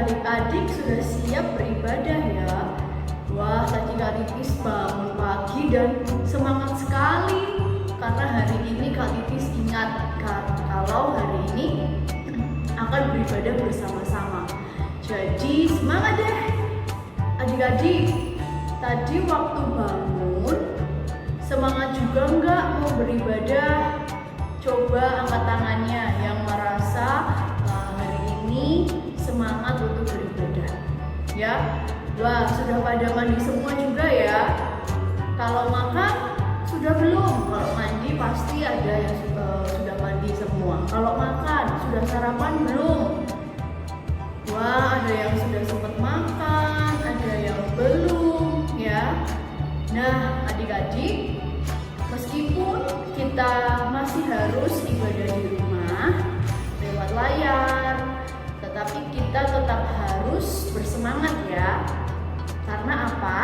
adik-adik sudah siap beribadah ya? Wah, tadi Kak Titis bangun pagi dan semangat sekali karena hari ini Kak Titis ingat kalau hari ini akan beribadah bersama-sama. Jadi semangat deh adik-adik. Tadi waktu bangun semangat juga enggak mau beribadah? Coba angkat tangannya yang merasa hari ini semangat untuk beribadah ya. Wah, sudah pada mandi semua juga ya. Kalau makan sudah belum? Kalau mandi pasti ada yang sudah mandi semua. Kalau makan sudah sarapan belum? Wah, ada yang sudah sempat makan, ada yang belum ya. Nah, adik-adik, meskipun kita masih harus ibadah di rumah lewat layar, tetapi kita tetap harus bersemangat ya. Karena apa?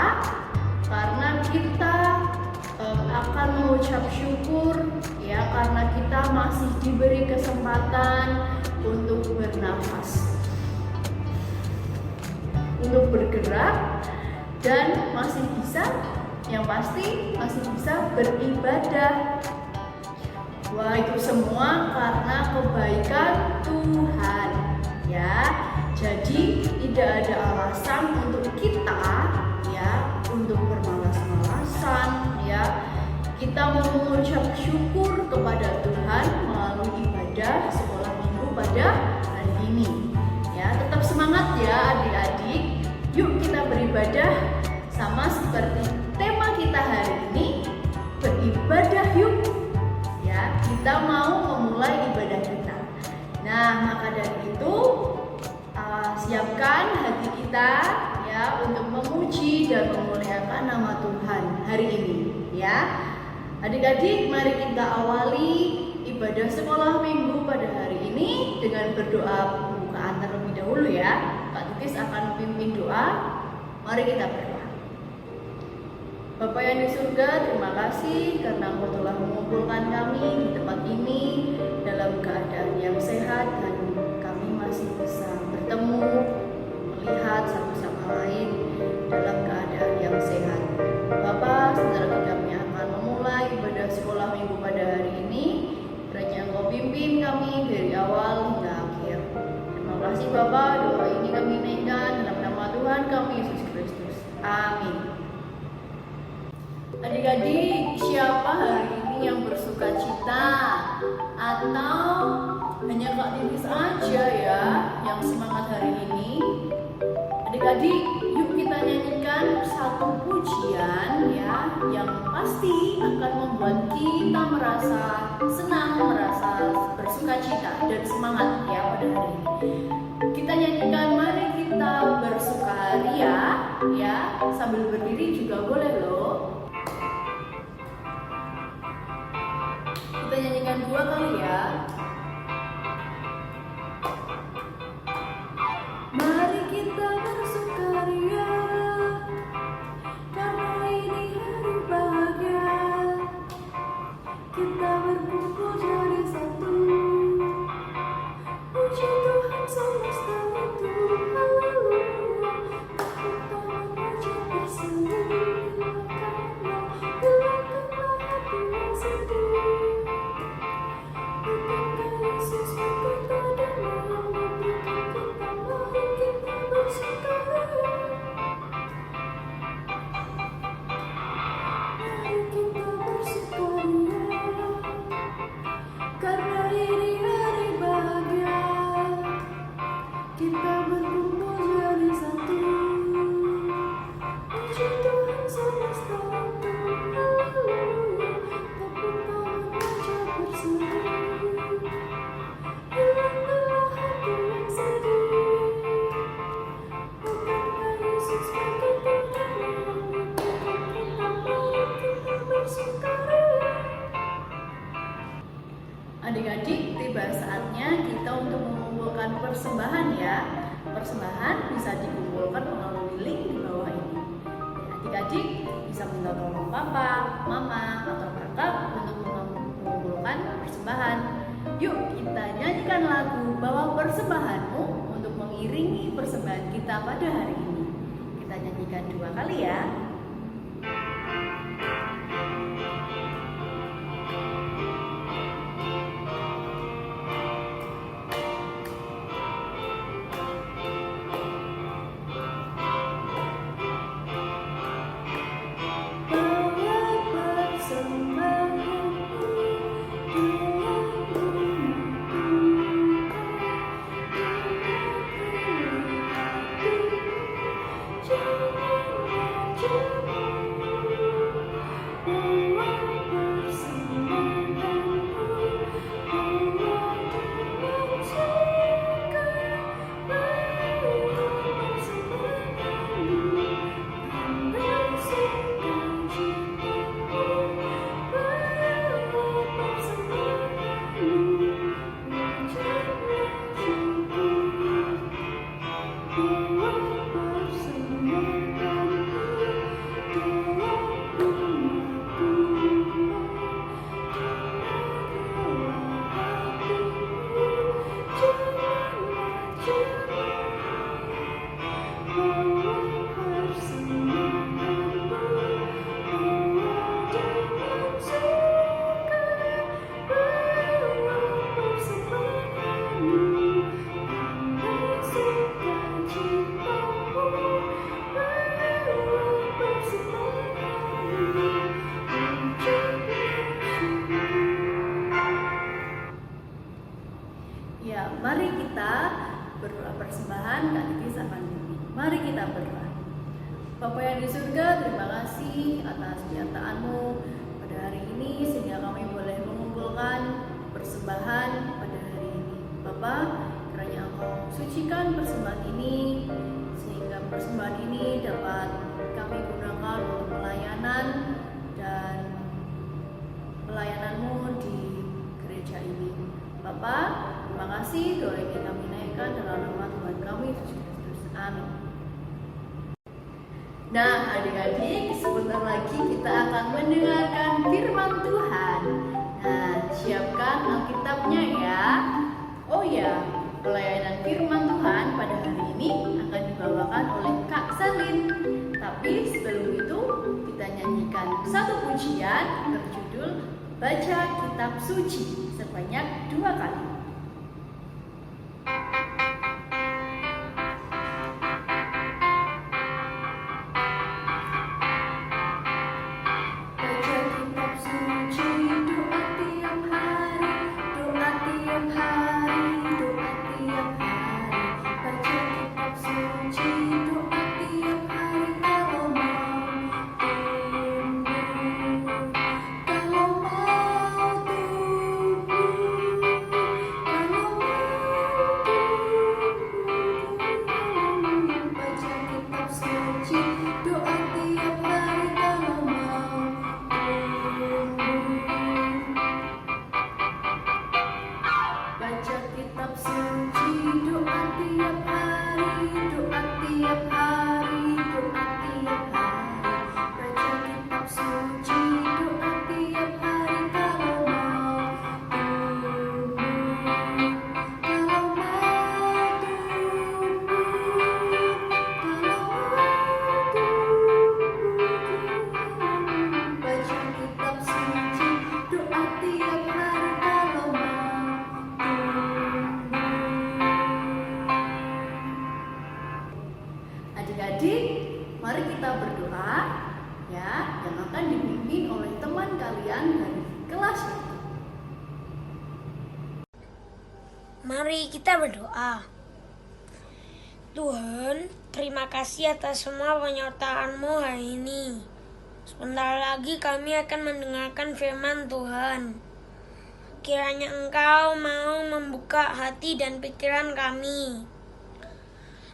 Karena kita akan mengucap syukur ya, karena kita masih diberi kesempatan untuk bernafas, untuk bergerak, dan masih bisa, yang pasti masih bisa beribadah. Wah, itu semua karena kebaikan Tuhan ya. Jadi tidak ada alasan untuk kita ya untuk bermalas-malasan ya. Kita mengucap syukur kepada Tuhan melalui ibadah sekolah minggu pada hari ini ya. Tetap semangat ya adik-adik. Yuk kita beribadah sama seperti tema kita hari ini, beribadah yuk ya. Kita mau memulai ibadah kita. Nah, maka dari itu siapkan hati kita ya untuk memuji dan memuliakan nama Tuhan hari ini ya. Adik-adik, mari kita awali ibadah sekolah minggu pada hari ini dengan berdoa pembukaan terlebih dahulu ya. Kak Titis akan memimpin doa. Mari kita berdoa. Bapa yang di surga, terima kasih karena Engkau telah mengumpulkan kami di tempat ini dalam keadaan yang sehat dan kami masih bisa bertemu, melihat satu sama lain dalam keadaan yang sehat. Bapa, sebentar lagi kami akan memulai ibadah sekolah minggu pada hari ini. Kiranya Engkau pimpin kami dari awal hingga akhir. Terima kasih Bapa, doa ini kami naikkan dalam nama Tuhan kami Yesus Kristus. Amin. Adik-adik, siapa hari ini yang bersuka cita? Atau hanya Kak Titis aja ya yang semangat hari ini? Adik-adik, yuk kita nyanyikan satu pujian ya, yang pasti akan membuat kita merasa senang, merasa bersuka cita dan semangat ya pada hari ini. Kita nyanyikan Mari Kita Bersukaria ya, sambil berdiri juga boleh loh. Kita nyanyikan 2 kali ya. Mari kita bersukaria karena ini hari bahagia. Kita berkumpul jadi satu. Puji Tuhan semesta itu. Haleluya. Kita mengucap bersemangat karena hilangkanlah hati yang sedih. Bukankah Yesus berkata dan memberikan kita, mari kita bersukaria. Mari kita bersukaria karena ini hari bahagia. Kita berkumpul jadi satu. Puji Tuhan semesta itu. Haleluya. Tepuk tangan ucap bersemangat. Hilangkanlah hati yang sedih. Bukankah Yesus berkata dan memberikan kita, mari kita bersukaria. Adik-adik, tiba saatnya kita untuk mengumpulkan persembahan ya. Persembahan bisa dikumpulkan melalui link di bawah ini. Adik-adik bisa minta tolong papa, mama, atau kakak untuk mengumpulkan persembahan. Yuk kita nyanyikan lagu Bawa Persembahanmu untuk mengiringi persembahan kita pada hari ini. Kita nyanyikan 2 kali ya. Ya, mari kita berdoa persembahan. Kak Titis akan pimpin. Mari kita berdoa. Bapa yang di surga, terima kasih atas penyertaan-Mu pada hari ini sehingga kami boleh mengumpulkan persembahan pada hari ini. Bapa, kiranya Engkau sucikan persembahan ini sehingga persembahan ini dapat kami gunakan untuk pelayanan dan pelayanan-Mu di gereja ini. Bapak, terima kasih, doa ini kami naikkan dalam nama Tuhan kami Yesus Kristus. Amin. Nah, adik-adik, sebentar lagi kita akan mendengarkan firman Tuhan. Nah, siapkan Alkitabnya ya. Oh ya, pelayanan firman Tuhan pada hari ini akan dibawakan oleh Kak Salin. Tapi sebelum itu, kita nyanyikan satu pujian berjudul Baca Kitab Suci sebanyak 2 kali. Adik-adik, mari kita berdoa ya, yang akan dipimpin oleh teman kalian dari kelas 1. Mari kita berdoa. Tuhan, terima kasih atas semua penyertaan-Mu hari ini. Sebentar lagi kami akan mendengarkan firman Tuhan. Kiranya Engkau mau membuka hati dan pikiran kami,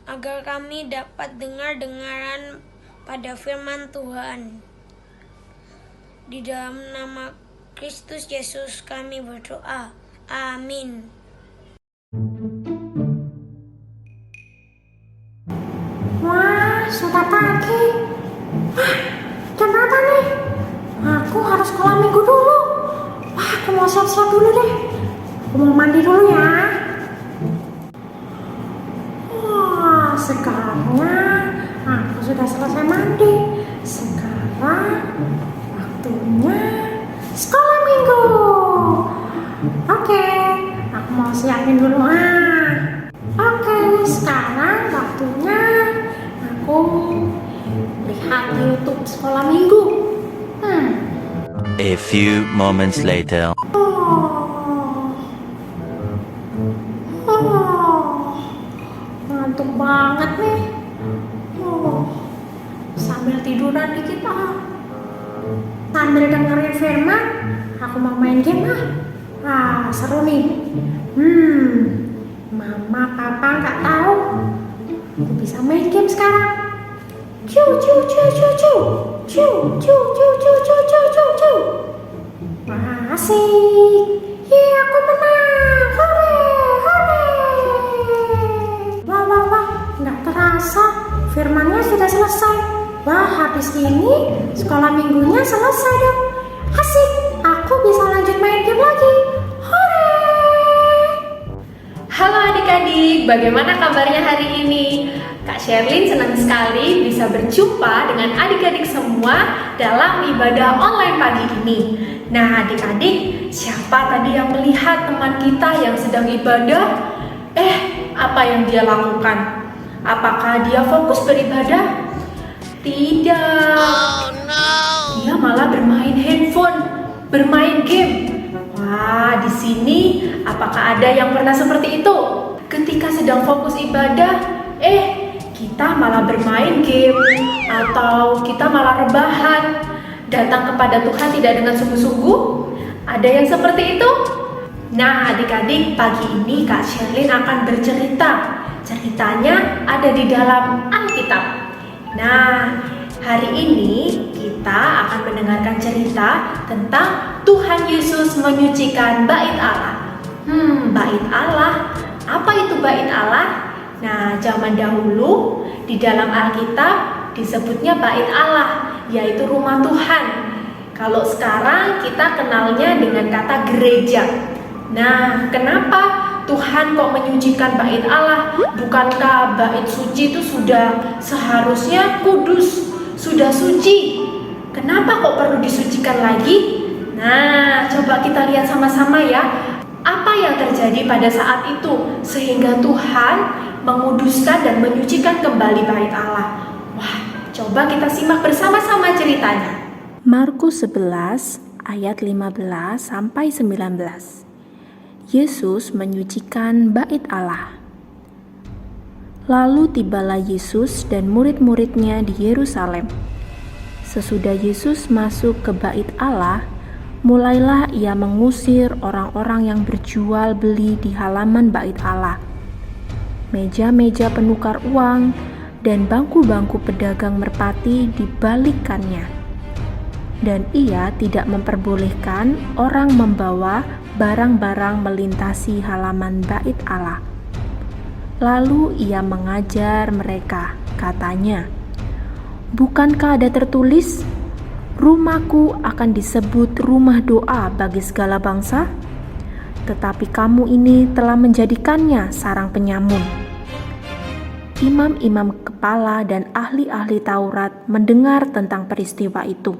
agar kami dapat dengar-dengaran pada firman Tuhan. Di dalam nama Kristus Yesus kami berdoa. Amin. Wah, sudah pagi. Jam berapa nih? Aku harus sekolah minggu dulu. Wah, aku mau siap-siap dulu deh. Aku mau mandi dulu ya. sekarangnya aku sudah selesai mandi. Sekarang waktunya sekolah minggu. Oke, aku mau siapin dulu. Oke, sekarang waktunya aku lihat YouTube sekolah minggu. A few moments later. Ngantuk banget nih. Sambil tiduran dikit sambil dengerin firman, aku mau main game seru nih. Mama, papa nggak tahu aku bisa main game sekarang. Cu cu cu cu cu cu cu cu cu cu cu cu cu. Wah, asik. Aku menang. Hore, hore. Wah, nggak terasa firmannya sudah selesai. Wah, habis ini sekolah minggunya selesai dong. Asik, aku bisa lanjut main game lagi. Hore. Halo adik-adik, bagaimana kabarnya hari ini? Kak Sherlyn senang sekali bisa berjumpa dengan adik-adik semua dalam ibadah online pagi ini. Nah adik-adik, siapa tadi yang melihat teman kita yang sedang ibadah? Apa yang dia lakukan? Apakah dia fokus beribadah? Tidak. Dia malah bermain handphone, bermain game. Wah, di sini apakah ada yang pernah seperti itu? Ketika sedang fokus ibadah, kita malah bermain game atau kita malah rebahan, datang kepada Tuhan tidak dengan sungguh-sungguh. Ada yang seperti itu? Nah adik-adik, pagi ini Kak Sherlyn akan bercerita. Ceritanya ada di dalam Alkitab. Nah hari ini kita akan mendengarkan cerita tentang Tuhan Yesus menyucikan bait Allah. Bait Allah, apa itu bait Allah? Nah, zaman dahulu di dalam Alkitab disebutnya bait Allah, yaitu rumah Tuhan. Kalau sekarang kita kenalnya dengan kata gereja. Nah, kenapa Tuhan kok menyucikan bait Allah? Bukankah bait suci itu sudah seharusnya kudus, sudah suci? Kenapa kok perlu disucikan lagi? Nah, coba kita lihat sama-sama ya. Apa yang terjadi pada saat itu sehingga Tuhan menguduskan dan menyucikan kembali bait Allah? Wah, coba kita simak bersama-sama ceritanya. Markus 11 ayat 15 sampai 19. Yesus menyucikan bait Allah. Lalu tibalah Yesus dan murid-muridnya di Yerusalem. Sesudah Yesus masuk ke bait Allah, mulailah ia mengusir orang-orang yang berjual beli di halaman bait Allah. Meja-meja penukar uang dan bangku-bangku pedagang merpati dibalikkannya. Dan ia tidak memperbolehkan orang membawa barang-barang melintasi halaman bait Allah. Lalu ia mengajar mereka, katanya, "Bukankah ada tertulis, rumahku akan disebut rumah doa bagi segala bangsa? Tetapi kamu ini telah menjadikannya sarang penyamun." Imam-imam kepala dan ahli-ahli Taurat mendengar tentang peristiwa itu,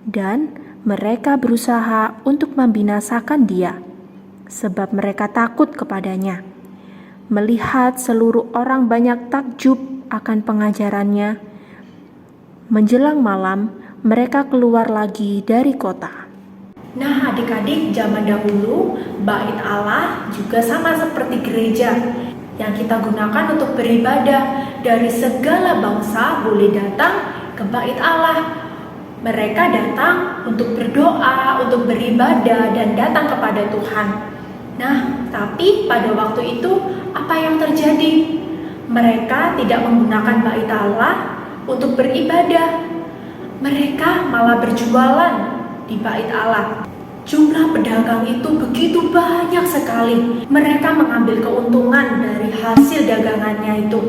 dan mereka berusaha untuk membinasakan dia, sebab mereka takut kepadanya. Melihat seluruh orang banyak takjub akan pengajarannya, menjelang malam mereka keluar lagi dari kota. Nah adik-adik, zaman dahulu bait Allah juga sama seperti gereja yang kita gunakan untuk beribadah. Dari segala bangsa boleh datang ke bait Allah. Mereka datang untuk berdoa, untuk beribadah, dan datang kepada Tuhan. Nah, tapi pada waktu itu apa yang terjadi? Mereka tidak menggunakan bait Allah untuk beribadah. Mereka malah berjualan di bait Allah. Jumlah pedagang itu begitu banyak sekali. Mereka mengambil keuntungan dari hasil dagangannya itu.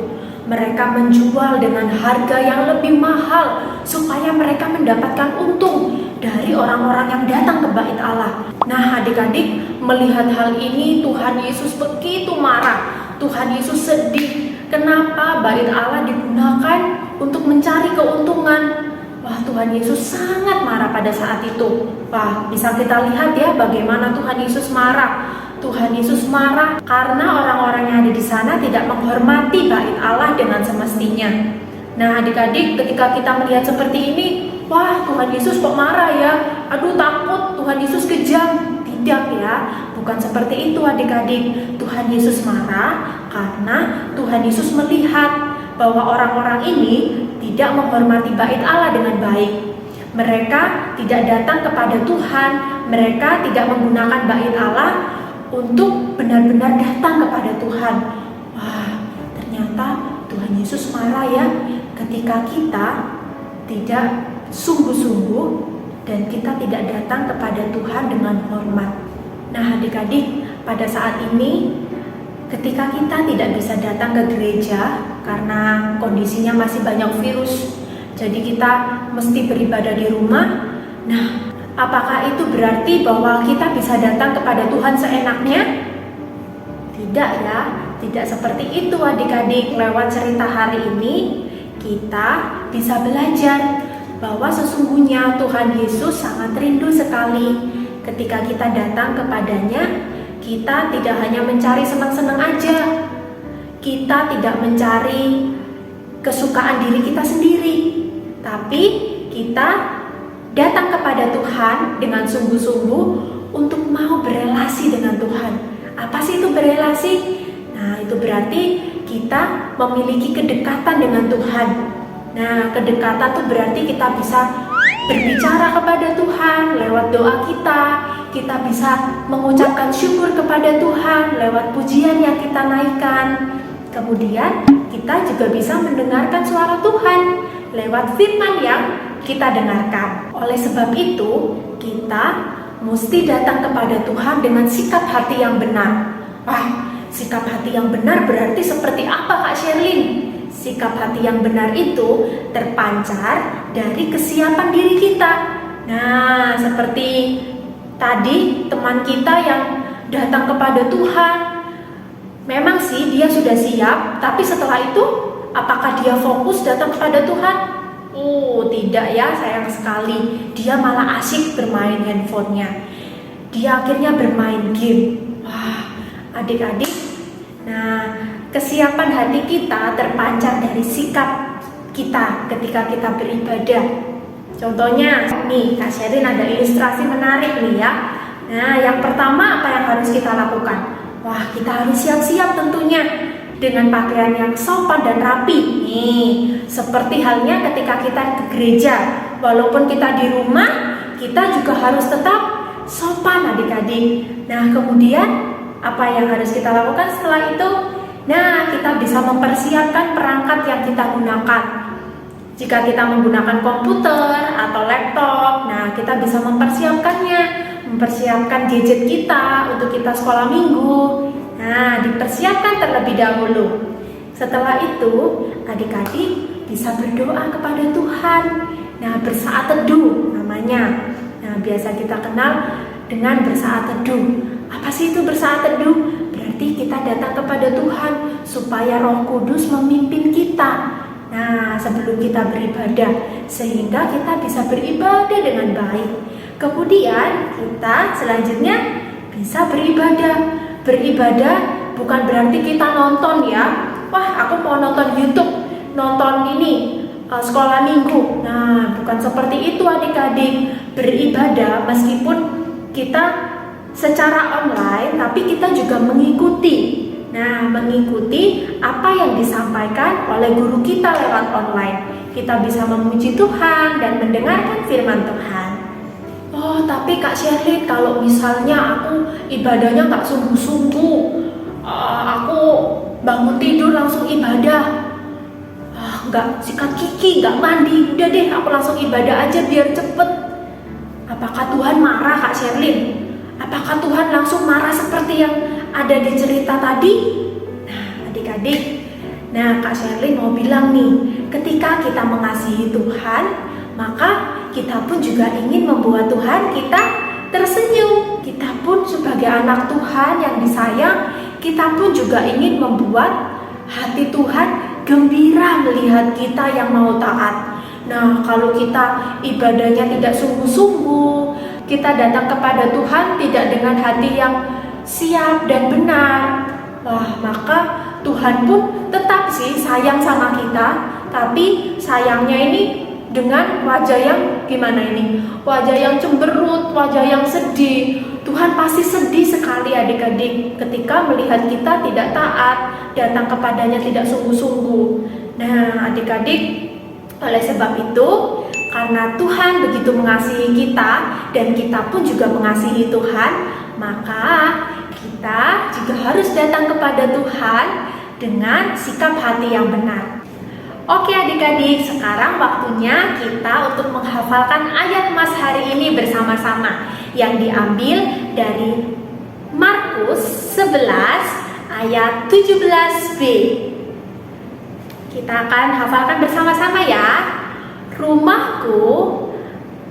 Mereka menjual dengan harga yang lebih mahal supaya mereka mendapatkan untung dari orang-orang yang datang ke bait Allah. Nah adik-adik, melihat hal ini Tuhan Yesus begitu marah. Tuhan Yesus sedih. Kenapa bait Allah digunakan untuk mencari keuntungan? Wah, Tuhan Yesus sangat marah pada saat itu. Wah, bisa kita lihat ya bagaimana Tuhan Yesus marah. Tuhan Yesus marah karena orang-orang yang ada di sana tidak menghormati bait Allah dengan semestinya. Nah, adik-adik, ketika kita melihat seperti ini, wah, Tuhan Yesus kok marah ya? Aduh, takut, Tuhan Yesus kejam. Tidak ya, bukan seperti itu adik-adik. Tuhan Yesus marah karena Tuhan Yesus melihat bahwa orang-orang ini tidak menghormati bait Allah dengan baik. Mereka tidak datang kepada Tuhan, mereka tidak menggunakan bait Allah untuk benar-benar datang kepada Tuhan. Wah, ternyata Tuhan Yesus marah ya ketika kita tidak sungguh-sungguh dan kita tidak datang kepada Tuhan dengan hormat. Nah, adik-adik, pada saat ini ketika kita tidak bisa datang ke gereja karena kondisinya masih banyak virus, jadi kita mesti beribadah di rumah. Nah, apakah itu berarti bahwa kita bisa datang kepada Tuhan seenaknya? Tidak ya, tidak seperti itu adik-adik. Lewat cerita hari ini kita bisa belajar bahwa sesungguhnya Tuhan Yesus sangat rindu sekali ketika kita datang kepadanya. Kita tidak hanya mencari senang-senang aja, kita tidak mencari kesukaan diri kita sendiri, tapi kita datang kepada Tuhan dengan sungguh-sungguh untuk mau berelasi dengan Tuhan. Apa sih itu berelasi? Nah, itu berarti kita memiliki kedekatan dengan Tuhan. Nah, kedekatan itu berarti kita bisa berbicara kepada Tuhan lewat doa kita. Kita bisa mengucapkan syukur kepada Tuhan lewat pujian yang kita naikkan. Kemudian kita juga bisa mendengarkan suara Tuhan lewat firman yang kita dengarkan. Oleh sebab itu, kita mesti datang kepada Tuhan dengan sikap hati yang benar. Wah, sikap hati yang benar berarti seperti apa Kak Sherlyn? Sikap hati yang benar itu terpancar dari kesiapan diri kita. Nah, seperti tadi teman kita yang datang kepada Tuhan, memang sih dia sudah siap, tapi setelah itu apakah dia fokus datang kepada Tuhan? Oh, tidak ya, sayang sekali. Dia malah asyik bermain handphonenya. Dia akhirnya bermain game. Wah, adik-adik, nah, kesiapan hati kita terpancar dari sikap kita ketika kita beribadah. Contohnya nih, Kak Sherlyn ada ilustrasi menarik nih ya. Nah, yang pertama apa yang harus kita lakukan? Wah, kita harus siap-siap tentunya dengan pakaian yang sopan dan rapi. Nih, seperti halnya ketika kita ke gereja. Walaupun kita di rumah, kita juga harus tetap sopan adik-adik. Nah, kemudian apa yang harus kita lakukan setelah itu? Nah, kita bisa mempersiapkan perangkat yang kita gunakan. Jika kita menggunakan komputer atau laptop, nah kita bisa mempersiapkannya, mempersiapkan gadget kita untuk kita sekolah minggu. Nah, dipersiapkan terlebih dahulu. Setelah itu, adik-adik bisa berdoa kepada Tuhan. Nah, bersaat teduh namanya. Nah, biasa kita kenal dengan bersaat teduh. Apa sih itu bersaat teduh? Berarti kita datang kepada Tuhan supaya Roh Kudus memimpin kita. Nah, sebelum kita beribadah, sehingga kita bisa beribadah dengan baik. Kemudian kita selanjutnya bisa beribadah. Beribadah bukan berarti kita nonton ya. Wah, aku mau nonton YouTube, nonton ini sekolah minggu. Nah, bukan seperti itu adik-adik. Beribadah meskipun kita secara online, tapi kita juga mengikuti. Nah, mengikuti apa yang disampaikan oleh guru kita lewat online. Kita bisa memuji Tuhan dan mendengarkan firman Tuhan. Oh, tapi Kak Sherlyn, kalau misalnya aku ibadahnya nggak sungguh-sungguh, aku bangun tidur langsung ibadah, nggak sikat gigi, nggak mandi, udah deh aku langsung ibadah aja biar cepet. Apakah Tuhan marah Kak Sherlyn? Apakah Tuhan langsung marah seperti yang ada di cerita tadi? Nah, adik-adik, nah Kak Sherlyn mau bilang nih, ketika kita mengasihi Tuhan, maka kita pun juga ingin membuat Tuhan kita tersenyum. Kita pun sebagai anak Tuhan yang disayang, kita pun juga ingin membuat hati Tuhan gembira melihat kita yang mau taat. Nah, kalau kita ibadahnya tidak sungguh-sungguh, kita datang kepada Tuhan tidak dengan hati yang siap dan benar, wah, maka Tuhan pun tetap sih sayang sama kita, tapi sayangnya ini dengan wajah yang gimana ini? Wajah yang cemberut, wajah yang sedih. Tuhan pasti sedih sekali adik-adik ketika melihat kita tidak taat, datang kepadanya tidak sungguh-sungguh. Nah, adik-adik, oleh sebab itu, karena Tuhan begitu mengasihi kita dan kita pun juga mengasihi Tuhan, maka kita juga harus datang kepada Tuhan dengan sikap hati yang benar. Oke adik-adik, sekarang waktunya kita untuk menghafalkan ayat Mas hari ini bersama-sama yang diambil dari Markus 11 ayat 17b. Kita akan hafalkan bersama-sama ya. Rumahku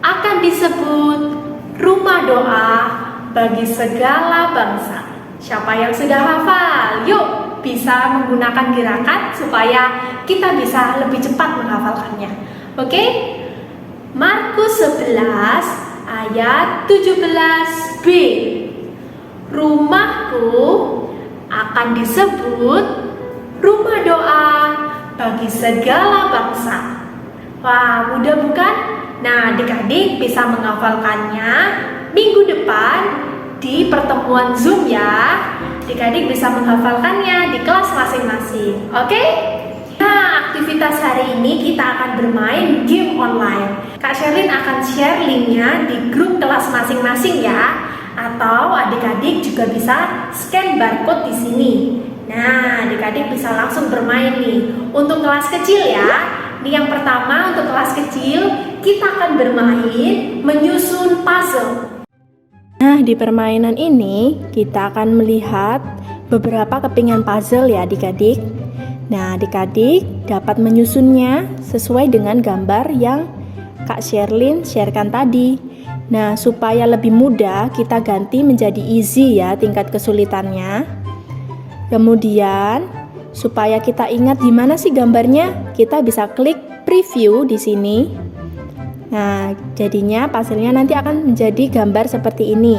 akan disebut rumah doa bagi segala bangsa. Siapa yang sudah hafal? Yuk, bisa menggunakan gerakan supaya kita bisa lebih cepat menghafalkannya. Oke? Markus 11 ayat 17b. Rumahku akan disebut rumah doa bagi segala bangsa. Wah, mudah bukan? Nah, adik-adik bisa menghafalkannya minggu depan di pertemuan Zoom ya. Adik-adik bisa menghafalkannya di kelas masing-masing. Oke? Nah, aktivitas hari ini kita akan bermain game online. Kak Sherlyn akan share linknya di grup kelas masing-masing ya. Atau adik-adik juga bisa scan barcode di sini. Nah, adik-adik bisa langsung bermain nih. Untuk kelas kecil ya. Ini yang pertama, untuk kelas kecil kita akan bermain menyusun puzzle. Nah, di permainan ini kita akan melihat beberapa kepingan puzzle ya adik-adik. Nah, adik-adik dapat menyusunnya sesuai dengan gambar yang Kak Sherlyn sharekan tadi. Nah, supaya lebih mudah kita ganti menjadi easy ya tingkat kesulitannya. Kemudian, supaya kita ingat di mana sih gambarnya, kita bisa klik preview di sini. Nah, jadinya puzzle-nya nanti akan menjadi gambar seperti ini.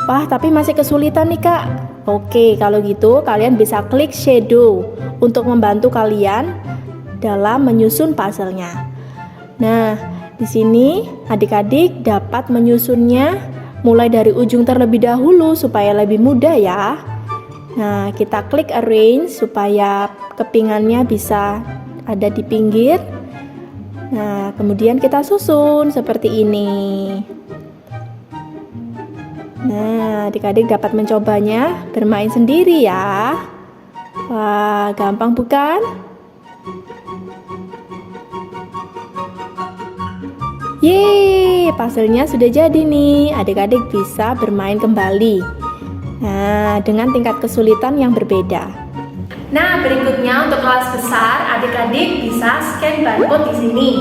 Wah, tapi masih kesulitan nih Kak. Oke, kalau gitu kalian bisa klik shadow untuk membantu kalian dalam menyusun puzzle-nya. Nah, di sini adik-adik dapat menyusunnya mulai dari ujung terlebih dahulu supaya lebih mudah ya. Nah, kita klik arrange supaya kepingannya bisa ada di pinggir. Nah, kemudian kita susun seperti ini. Nah, adik-adik dapat mencobanya bermain sendiri ya. Wah, gampang bukan? Yeay, puzzle-nya sudah jadi nih. Adik-adik bisa bermain kembali. Nah, dengan tingkat kesulitan yang berbeda. Nah, berikutnya untuk kelas besar, adik-adik bisa scan barcode di sini.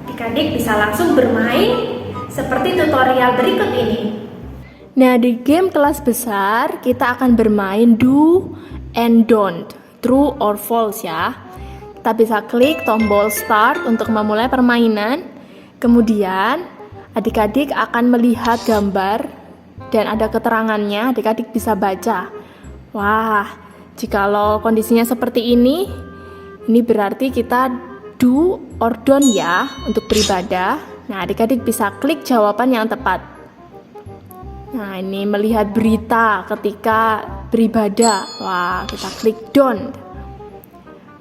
Adik-adik bisa langsung bermain seperti tutorial berikut ini. Nah, di game kelas besar kita akan bermain do and don't, true or false ya. Kita bisa klik tombol start untuk memulai permainan. Kemudian adik-adik akan melihat gambar dan ada keterangannya, adik-adik bisa baca. Wah, jikalau kondisinya seperti ini berarti kita do or don't ya untuk beribadah. Nah, adik-adik bisa klik jawaban yang tepat. Nah, ini melihat berita ketika beribadah. Wah, kita klik don't.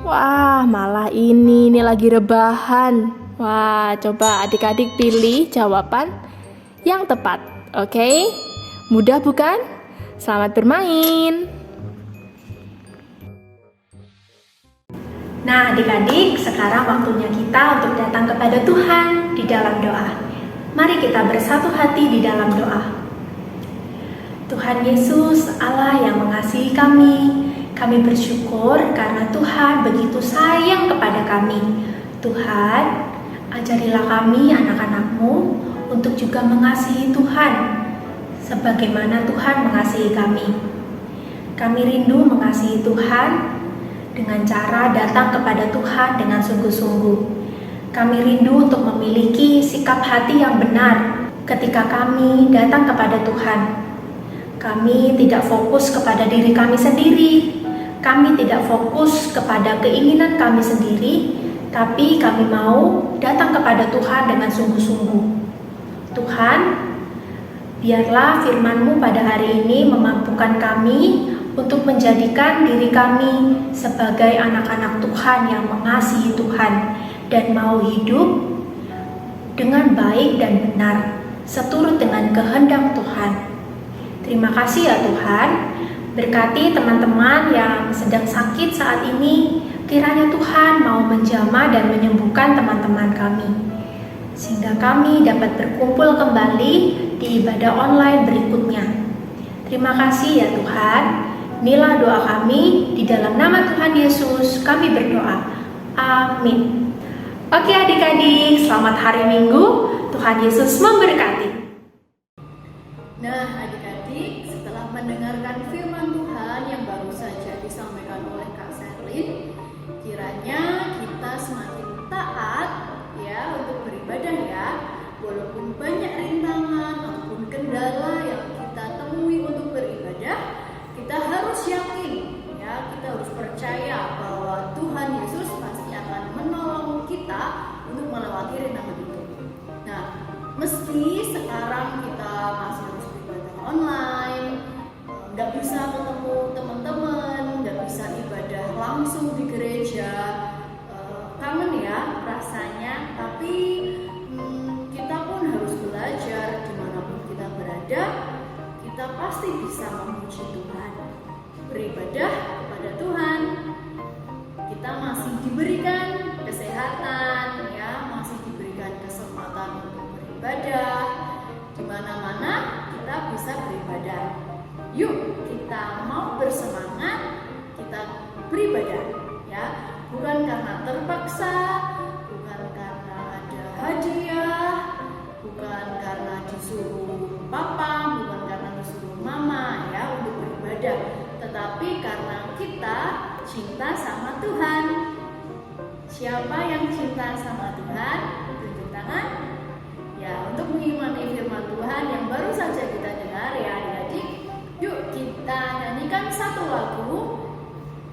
Wah, malah ini lagi rebahan. Wah, coba adik-adik pilih jawaban yang tepat. Oke? Mudah bukan? Selamat bermain. Nah, adik-adik, sekarang waktunya kita untuk datang kepada Tuhan di dalam doa. Mari kita bersatu hati di dalam doa. Tuhan Yesus, Allah yang mengasihi kami bersyukur karena Tuhan begitu sayang kepada kami. Tuhan, ajarilah kami anak-anak-Mu untuk juga mengasihi Tuhan sebagaimana Tuhan mengasihi kami. Kami rindu mengasihi Tuhan dengan cara datang kepada Tuhan dengan sungguh-sungguh. Kami rindu untuk memiliki sikap hati yang benar ketika kami datang kepada Tuhan. Kami tidak fokus kepada diri kami sendiri. Kami tidak fokus kepada keinginan kami sendiri, tapi kami mau datang kepada Tuhan dengan sungguh-sungguh. Tuhan, biarlah firman-Mu pada hari ini memampukan kami untuk menjadikan diri kami sebagai anak-anak Tuhan yang mengasihi Tuhan dan mau hidup dengan baik dan benar, seturut dengan kehendak Tuhan. Terima kasih ya Tuhan, berkati teman-teman yang sedang sakit saat ini, kiranya Tuhan mau menjamah dan menyembuhkan teman-teman kami, sehingga kami dapat berkumpul kembali di ibadah online berikutnya. Terima kasih ya Tuhan. Inilah doa kami, di dalam nama Tuhan Yesus kami berdoa. Amin. Oke adik-adik, selamat hari Minggu. Tuhan Yesus memberkati. Nah adik-adik, setelah mendengarkan firman Tuhan yang baru saja disampaikan oleh Kak Sherlyn, kiranya kita semakin taat ya untuk beribadah ya. Walaupun banyak rintangan ataupun kendala yang kita temui untuk beribadah, kita harus yakin ya, kita harus percaya bahwa Tuhan Yesus pasti akan menolong kita untuk melewati rintangan itu. Nah, meski sekarang kita masih harus beribadah online, nggak bisa ketemu teman-teman, nggak bisa ibadah langsung di gereja, kangen ya rasanya, tapi kita pun harus belajar dimanapun kita berada, kita pasti bisa memuji Tuhan, beribadah kepada Tuhan. Kita masih diberikan kesehatan ya, masih diberikan kesempatan untuk beribadah. Di mana-mana kita bisa beribadah. Yuk kita mau bersemangat, kita beribadah ya, bukan karena terpaksa, bukan karena ada hadiah, bukan karena disuruh papa, bukan karena disuruh mama ya untuk beribadah, tetapi karena kita cinta sama Tuhan. Siapa yang cinta sama Tuhan? Tunjuk tangan. Ya, untuk mengimani firman Tuhan yang baru saja kita dengar ya adik-adik, yuk kita nyanyikan satu lagu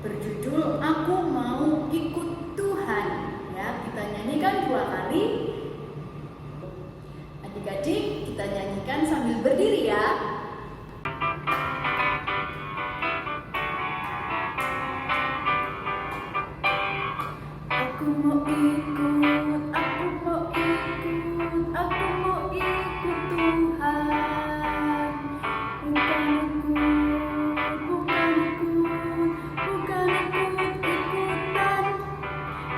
berjudul Aku Mau Ikut Tuhan ya. Kita nyanyikan 2 kali. Adik-adik, kita nyanyikan sambil berdiri ya. Aku mau ikut, aku mau ikut, aku mau ikut Tuhan. Bukan ikut-ikutan.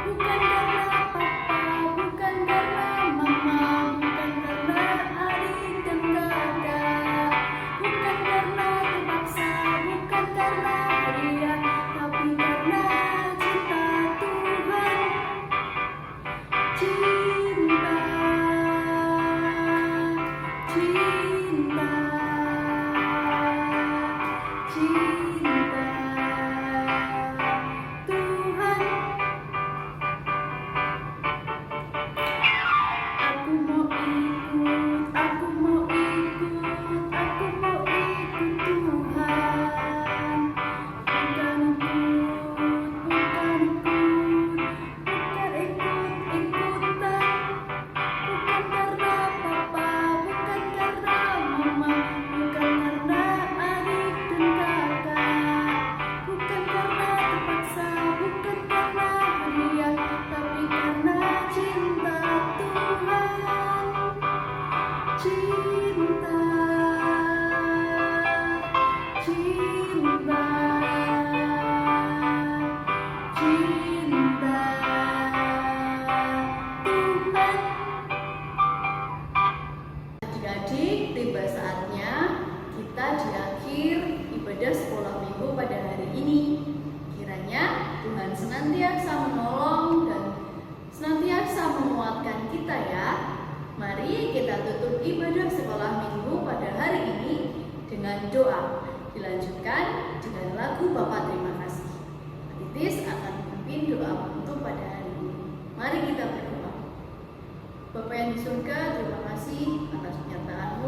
Bukan karena papa, bukan karena mama, bukan karena adik dan kakak, bukan karena terpaksa, bukan karena hadiah, tapi karena cinta Tuhan. Cinta, cinta, cinta Tuhan. Aku mau ikut, aku mau ikut, aku mau ikut Tuhan. Bukan ikut-ikutan. Bukan karena papa, bukan karena mama, bukan karena adik dan kakak, bukan karena terpaksa, bukan karena hadiah, tapi karena cinta Tuhan. Cinta, cinta, cinta Tuhan. Adik-adik, tiba saatnya kita di akhir ibadah sekolah minggu pada hari ini. Kiranya Tuhan senantiasa menolong dan senantiasa menguatkan kita ya. Mari kita tutup ibadah sekolah minggu pada hari ini dengan doa. Dilanjutkan dengan lagu Bapa Terima Kasih. Titis akan memimpin doa untuk pada hari ini. Mari kita berdoa. Bapa yang di surga, terima kasih atas penyertaan